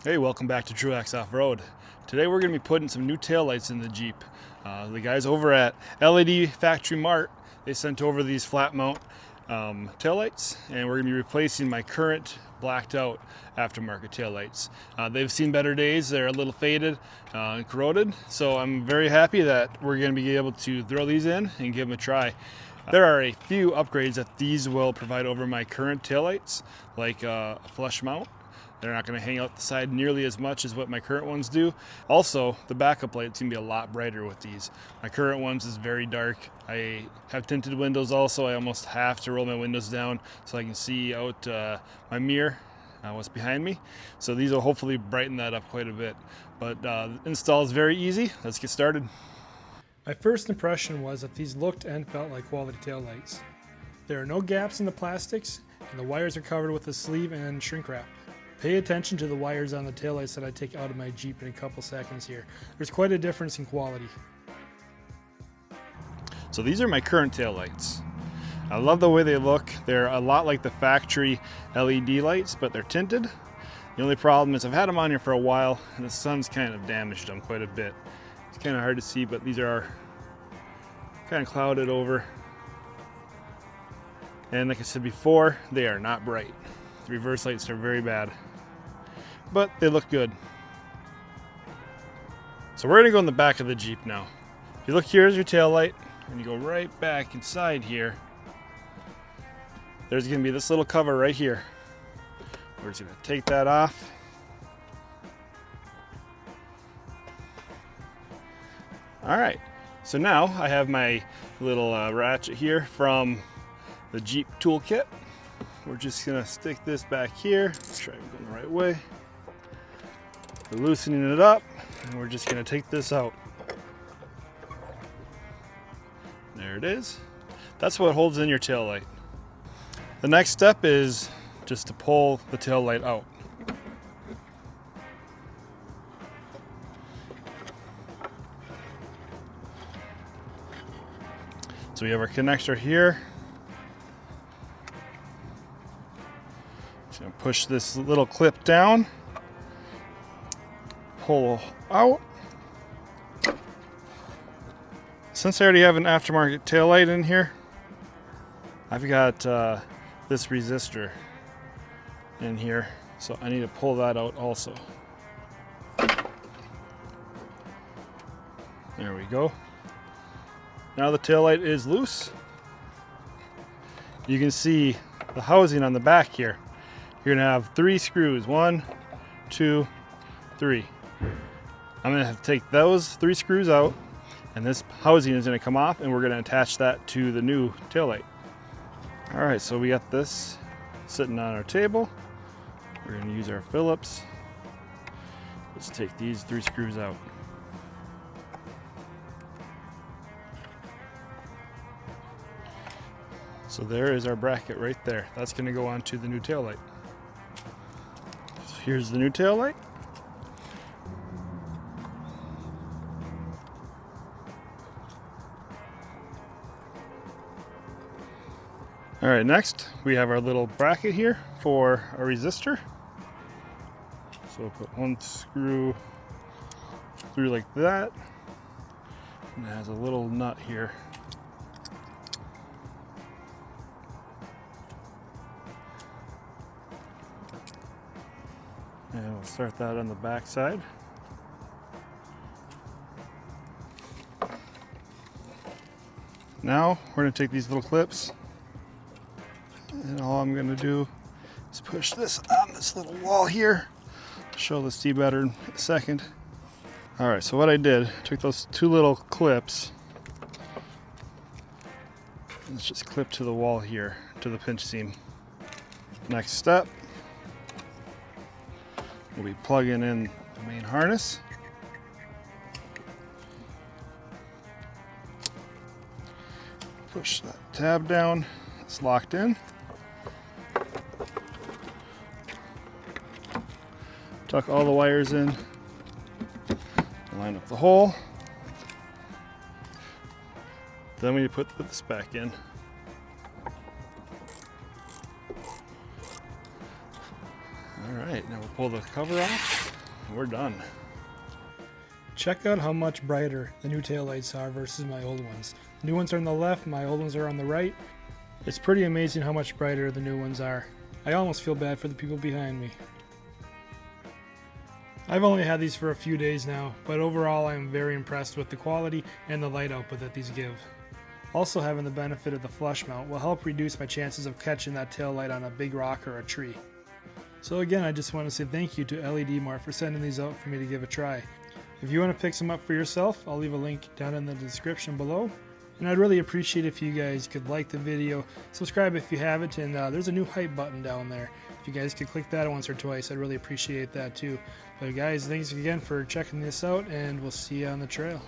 Hey, welcome back to Truax Off-Road. Today we're going to be putting some new taillights in the Jeep. The guys over at LED Factory Mart, they sent over these flat mount taillights, and we're going to be replacing my current blacked out aftermarket taillights. They've seen better days. They're a little faded and corroded, so I'm very happy that we're going to be able to throw these in and give them a try. There are a few upgrades that these will provide over my current taillights, like a flush mount. They're not going to hang out the side nearly as much as what my current ones do. Also, the backup light's going to be a lot brighter with these. My current ones is very dark. I have tinted windows also. I almost have to roll my windows down so I can see out my mirror, what's behind me. So these will hopefully brighten that up quite a bit. But install is very easy. Let's get started. My first impression was that these looked and felt like quality taillights. There are no gaps in the plastics, and the wires are covered with a sleeve and shrink wrap. Pay attention to the wires on the taillights that I take out of my Jeep in a couple seconds here. There's quite a difference in quality. So these are my current taillights. I love the way they look. They're a lot like the factory LED lights, but they're tinted. The only problem is I've had them on here for a while, and the sun's kind of damaged them quite a bit. It's kind of hard to see, but these are kind of clouded over. And like I said before, they are not bright. The reverse lights are very bad, but they look good. So we're gonna go in the back of the Jeep now. If you look, here's your tail light, and you go right back inside here. There's gonna be this little cover right here. We're just gonna take that off. All right, so now I have my little ratchet here from the Jeep toolkit. We're just gonna stick this back here. Make sure I'm going the right way. We're loosening it up, and we're just gonna take this out. There it is. That's what holds in your tail light. The next step is just to pull the tail light out. So we have our connector here. Just gonna push this little clip down, pull out. Since I already have an aftermarket taillight in here, I've got this resistor in here, so I need to pull that out also. There we go. Now the taillight is loose. You can see the housing on the back here. You're gonna have 3 screws, 1, 2, 3. I'm gonna have to take those 3 screws out, and this housing is gonna come off, and we're gonna attach that to the new taillight. All right, so we got this sitting on our table. We're gonna use our Phillips. Let's take these 3 screws out. So there is our bracket right there. That's gonna go onto the new taillight. So here's the new taillight. All right, next we have our little bracket here for a resistor. So we'll put 1 screw through like that. And it has a little nut here. And we'll start that on the back side. Now we're going to take these little clips, and all I'm going to do is push this on this little wall here. I'll show this to you better in a second. All right, so what I did, took those 2 little clips. Let's just clip to the wall here, to the pinch seam. Next step, we'll be plugging in the main harness. Push that tab down, it's locked in. Tuck all the wires in, line up the hole. Then we put this back in. All right, now we'll pull the cover off. we're done. Check out how much brighter the new taillights are versus my old ones. The new ones are on the left, my old ones are on the right. It's pretty amazing how much brighter the new ones are. I almost feel bad for the people behind me. I've only had these for a few days now, but overall I am very impressed with the quality and the light output that these give. Also, having the benefit of the flush mount will help reduce my chances of catching that tail light on a big rock or a tree. So again, I just want to say thank you to LED Mart for sending these out for me to give a try. If you want to pick some up for yourself, I'll leave a link down in the description below. And I'd really appreciate if you guys could like the video, subscribe if you haven't, and there's a new hype button down there. If you guys could click that once or twice, I'd really appreciate that too. But guys, thanks again for checking this out, and we'll see you on the trail.